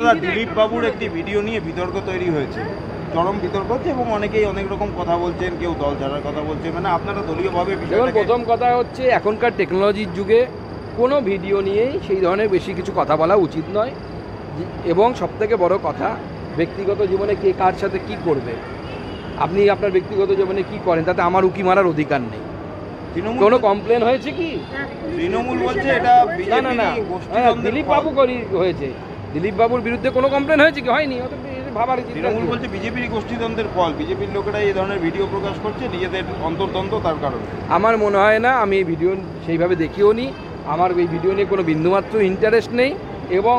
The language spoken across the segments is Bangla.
দিলীপ বাবুর একটি ভিডিও নিয়ে বিতর্ক তৈরি হয়েছে, চরম বিতর্ক হচ্ছে এবং অনেকেই অনেক রকম কথা বলছেন, কেউ দল ছাড়ার কথা বলছে। মানে আপনারা দলীয়ভাবে যেমন প্রথম কথা হচ্ছে এখনকার টেকনোলজির যুগে কোনো ভিডিও নিয়েই সেই ধরনের বেশি কিছু কথা বলা উচিত নয়। এবং সবথেকে বড় কথা, ব্যক্তিগত জীবনে কে কার সাথে কি করবে, আপনি আপনার ব্যক্তিগত জীবনে কি করেন তাতে আমার উকি মারার অধিকার নেই। কোনো কমপ্লেন হয়েছে কি? তৃণমূল বলছে এটা না না, দিলীপ বাবু হয়েছে, দিলীপ বাবুর বিরুদ্ধে কোনো কমপ্লেন হয়েছে কি? হয়নি। ভাবার তৃণমূল বলছে বিজেপির গোষ্ঠীদ্বন্দ্বের ফল, বিজেপির লোকেরা এই ধরনের ভিডিও প্রকাশ করছে নিজেদের অন্তর্দ্বন্দ্ব তার কারণে। আমার মনে হয় না, আমি এই ভিডিও সেইভাবে দেখিও নি, আমার এই ভিডিও নিয়ে কোনো বিন্দুমাত্র ইন্টারেস্ট নেই। এবং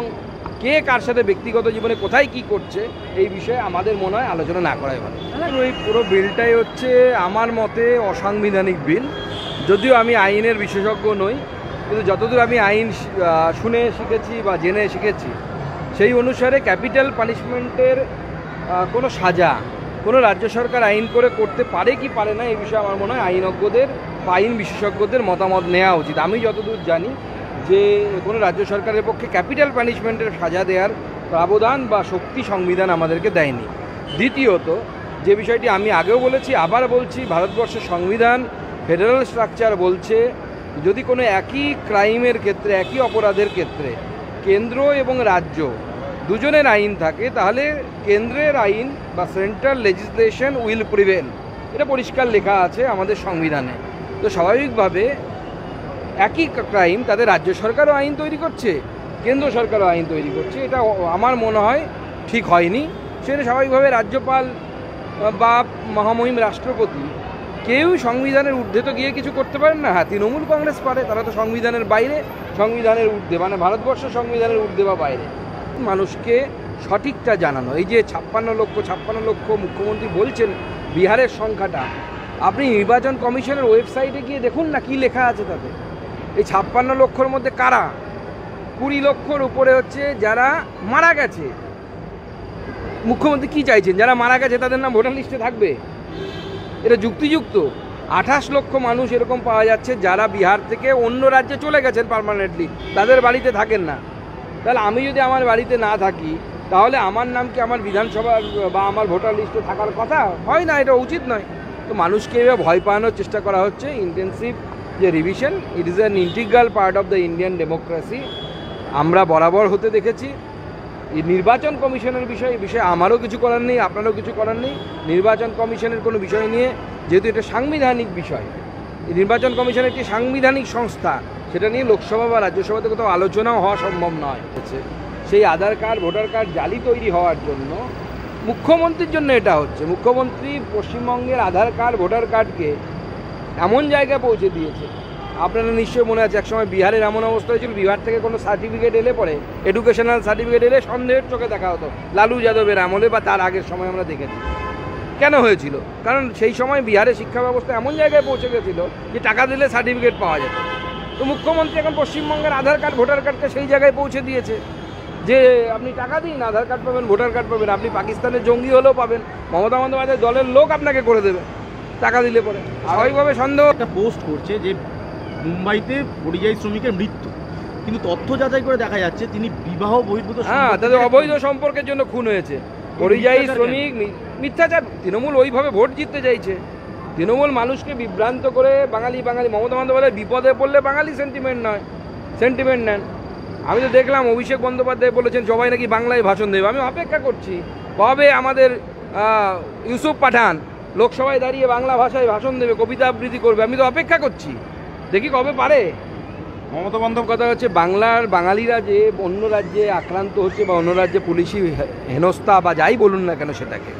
কে কার সাথে ব্যক্তিগত জীবনে কোথায় কি করছে এই বিষয়ে আমাদের মনে হয় আলোচনা না করাই ভালো। এই পুরো বিলটাই হচ্ছে আমার মতে অসাংবিধানিক বিল। যদিও আমি আইনের বিশেষজ্ঞ নই, কিন্তু যতদূর আমি আইন শুনে শিখেছি বা জেনে শিখেছি, সেই অনুসারে ক্যাপিটাল পানিশমেন্টের কোনো সাজা কোনো রাজ্য সরকার আইন করে করতে পারে কি পারে না এই বিষয়ে আমার মনে হয় আইনজ্ঞদের বা আইন বিশেষজ্ঞদের মতামত নেওয়া উচিত। আমি যতদূর জানি যে কোনো রাজ্য সরকারের পক্ষে ক্যাপিটাল পানিশমেন্টের সাজা দেওয়ার প্রাবধান বা শক্তি সংবিধান আমাদেরকে দেয়নি। দ্বিতীয়ত, যে বিষয়টি আমি আগেও বলেছি আবার বলছি, ভারতবর্ষের সংবিধান ফেডারেল স্ট্রাকচার বলছে যদি কোনো একই ক্রাইমের ক্ষেত্রে, একই অপরাধের ক্ষেত্রে কেন্দ্র এবং রাজ্য দুজনের আইন থাকে, তাহলে কেন্দ্রের আইন বা সেন্ট্রাল লেজিসলেশন উইল প্রিভেল। এটা পরিষ্কার লেখা আছে আমাদের সংবিধানে। তো স্বাভাবিকভাবে একই ক্রাইম তাদের রাজ্য সরকারও আইন তৈরি করছে, কেন্দ্র সরকারও আইন তৈরি করছে। এটা আমার মনে হয় ঠিক হয়নি। সেটা স্বাভাবিকভাবে রাজ্যপাল বা মহামহিম রাষ্ট্রপতি কেউ সংবিধানের ঊর্ধ্বে তো গিয়ে কিছু করতে পারেন না। হ্যাঁ, তৃণমূল কংগ্রেস পারে, তারা তো সংবিধানের বাইরে, সংবিধানের ঊর্ধ্বে মানে ভারতবর্ষ সংবিধানের ঊর্ধ্বে বা বাইরে। মানুষকে সঠিকটা জানানো, এই যে 56 লক্ষ মুখ্যমন্ত্রী বলছেন বিহারের সংখ্যাটা, আপনি নির্বাচন কমিশনের ওয়েবসাইটে গিয়ে দেখুন না কি লেখা আছে তাতে। এই 56 লক্ষর মধ্যে কারা? 20 লক্ষর উপরে হচ্ছে যারা মারা গেছে। মুখ্যমন্ত্রী কি চাইছেন? যারা মারা গেছে তাদের নাম ভোটার লিস্টে থাকবে? এটা যুক্তিযুক্ত? 28 লক্ষ মানুষ এরকম পাওয়া যাচ্ছে যারা বিহার থেকে অন্য রাজ্যে চলে গেছেন পার্মানেন্টলি, তাদের বাড়িতে থাকেন না। তাহলে আমি যদি আমার বাড়িতে না থাকি, তাহলে আমার নাম কি আমার বিধানসভার বা আমার ভোটার লিস্টে থাকার কথা? হয় না, এটা উচিত নয়। তো মানুষকে এভাবে ভয় পাওয়ানোর চেষ্টা করা হচ্ছে। ইন্টেন্সিভ যে revision, it is an integral part of the Indian democracy. আমরা বরাবর হতে দেখেছি। এই নির্বাচন কমিশনের বিষয়ে আমারও কিছু করার নেই, আপনারও কিছু করার নেই। নির্বাচন কমিশনের কোনো বিষয় নিয়ে, যেহেতু এটা সাংবিধানিক বিষয়, নির্বাচন কমিশন একটি সাংবিধানিক সংস্থা, সেটা নিয়ে লোকসভা বা রাজ্যসভাতে কোথাও আলোচনাও হওয়া সম্ভব নয়। সেই আধার কার্ড, ভোটার কার্ড জালি তৈরি হওয়ার জন্য মুখ্যমন্ত্রীর জন্য এটা হচ্ছে। মুখ্যমন্ত্রী পশ্চিমবঙ্গের আধার কার্ড, ভোটার কার্ডকে এমন জায়গায় পৌঁছে দিয়েছে, আপনারা নিশ্চয়ই মনে আছে একসময় বিহারের এমন অবস্থা হয়েছিল, বিহার থেকে কোনো সার্টিফিকেট এলে পরে, এডুকেশনাল সার্টিফিকেট এলে সন্দেহের চোখে দেখা হতো। লালু যাদবের আমলে বা তার আগের সময় আমরা দেখেছি। কেন হয়েছিল? কারণ সেই সময় বিহারের শিক্ষা ব্যবস্থা এমন জায়গায় পৌঁছে গেছিল যে টাকা দিলে সার্টিফিকেট পাওয়া যেত। তো মুখ্যমন্ত্রী এখন পশ্চিমবঙ্গের আধার কার্ড, ভোটার কার্ডকে সেই জায়গায় পৌঁছে দিয়েছে যে আপনি টাকা দিন, আধার কার্ড পাবেন, ভোটার কার্ড পাবেন। আপনি পাকিস্তানের জঙ্গি হলেও পাবেন, মমতা বন্দ্যোপাধ্যায় দলের লোক আপনাকে করে দেবে টাকা দিলে পরে। স্বাভাবিকভাবে সন্দেহ। একটা পোস্ট করছে যে মুম্বাইতে পরিযায়ী শ্রমিকের মৃত্যু, কিন্তু তথ্য যাচাই করে দেখা যাচ্ছে তিনি বিবাহ বহির্ভূত। হ্যাঁ, তাদের অবৈধ সম্পর্কের জন্য খুন হয়েছে। পরিযায়ী শ্রমিক মিথ্যাচার। তৃণমূল ওইভাবে ভোট জিততে চাইছে। তৃণমূল মানুষকে বিভ্রান্ত করে বাঙালি মমতা বন্দ্যোপাধ্যায় বিপদে পড়লে বাঙালি সেন্টিমেন্ট নেন। আমি তো দেখলাম অভিষেক বন্দ্যোপাধ্যায় বলেছেন সবাই নাকি বাংলায় ভাষণ দেবে। আমি অপেক্ষা করছি কবে আমাদের ইউসুফ পাঠান লোকসভায় দাঁড়িয়ে বাংলা ভাষায় ভাষণ দেবে, কবিতা আবৃত্তি করবে। আমি তো অপেক্ষা করছি, দেখি কবে পারে। মমতা বন্দ্যোপাধ্যায় কথা হচ্ছে বাঙালিরা যে অন্য রাজ্যে আক্রান্ত হচ্ছে বা অন্য রাজ্যে পুলিশি হেনস্থা বা যাই বলুন না কেন সেটাকে,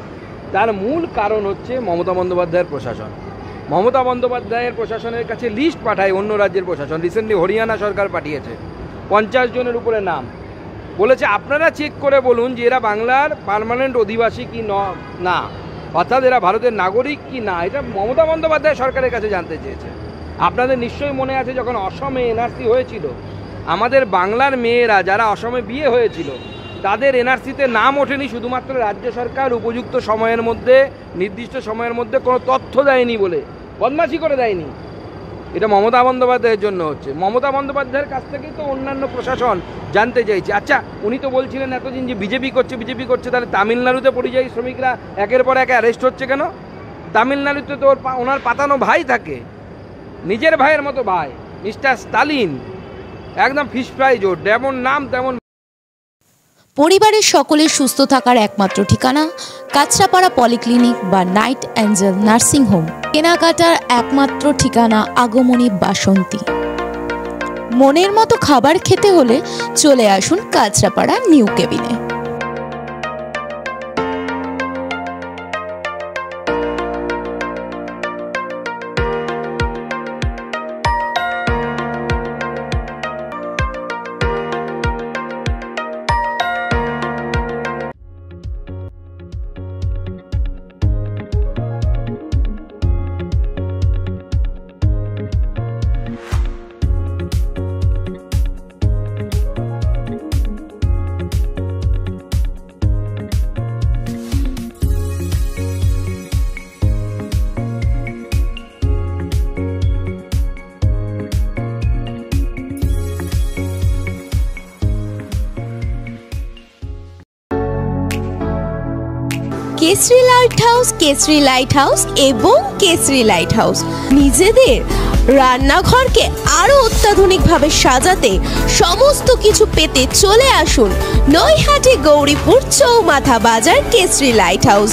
তার মূল কারণ হচ্ছে মমতা বন্দ্যোপাধ্যায়ের প্রশাসন। মমতা বন্দ্যোপাধ্যায়ের প্রশাসনের কাছে লিস্ট পাঠায় অন্য রাজ্যের প্রশাসন। রিসেন্টলি হরিয়ানা সরকার পাঠিয়েছে 50 জনের উপরে নাম, বলেছে আপনারা চেক করে বলুন যে এরা বাংলার পার্মানেন্ট অধিবাসী কি না, অর্থাৎ এরা ভারতের নাগরিক কি না। এটা মমতা বন্দ্যোপাধ্যায় সরকারের কাছে জানতে চেয়েছে। আপনাদের নিশ্চয়ই মনে আছে যখন অসমে এনআরসি হয়েছিল, আমাদের বাংলার মেয়েরা যারা অসমে বিয়ে হয়েছিল তাদের এনআরসিতে নাম ওঠেনি, শুধুমাত্র রাজ্য সরকার উপযুক্ত সময়ের মধ্যে, নির্দিষ্ট সময়ের মধ্যে কোনো তথ্য দেয়নি বলে, বদমাশি করে দেয়নি। এটা মমতা বন্দ্যোপাধ্যায়ের জন্য হচ্ছে। মমতা বন্দ্যোপাধ্যায়ের কাছ থেকেই তো অন্যান্য প্রশাসন জানতে চাইছি। আচ্ছা, উনি তো বলছিলেন এতদিন যে বিজেপি করছে, তাহলে তামিলনাড়ুতে পরিযায়ী শ্রমিকরা একের পর এক অ্যারেস্ট হচ্ছে কেন? তামিলনাড়ুতে তো ওনার পাতানো ভাই থাকে, নিজের ভাইয়ের মতো ভাই, মিস্টার স্টালিন, একদম ফিশ ফ্রাই জোট, যেমন নাম তেমন। পরিবারের সকলের সুস্থ থাকার একমাত্র ঠিকানা কাঁচরাপাড়া পলিক্লিনিক বা নাইট অ্যাঞ্জেল নার্সিং হোম। কেনাকাটার একমাত্র ঠিকানা আগমনী বাসন্তী। মনের মতো খাবার খেতে হলে চলে আসুন কাঁচরাপাড়া নিউ কেবিনে। কেশরী লাইট হাউস এবং কেশরী লাইট হাউস নিজেদের রান্নাঘরকে আরো অত্যাধুনিকভাবে সাজাতে, সমস্ত কিছু পেতে চলে আসুন নৈহাটি গৌরীপুর চৌমাথা বাজার কেশরী লাইট হাউস।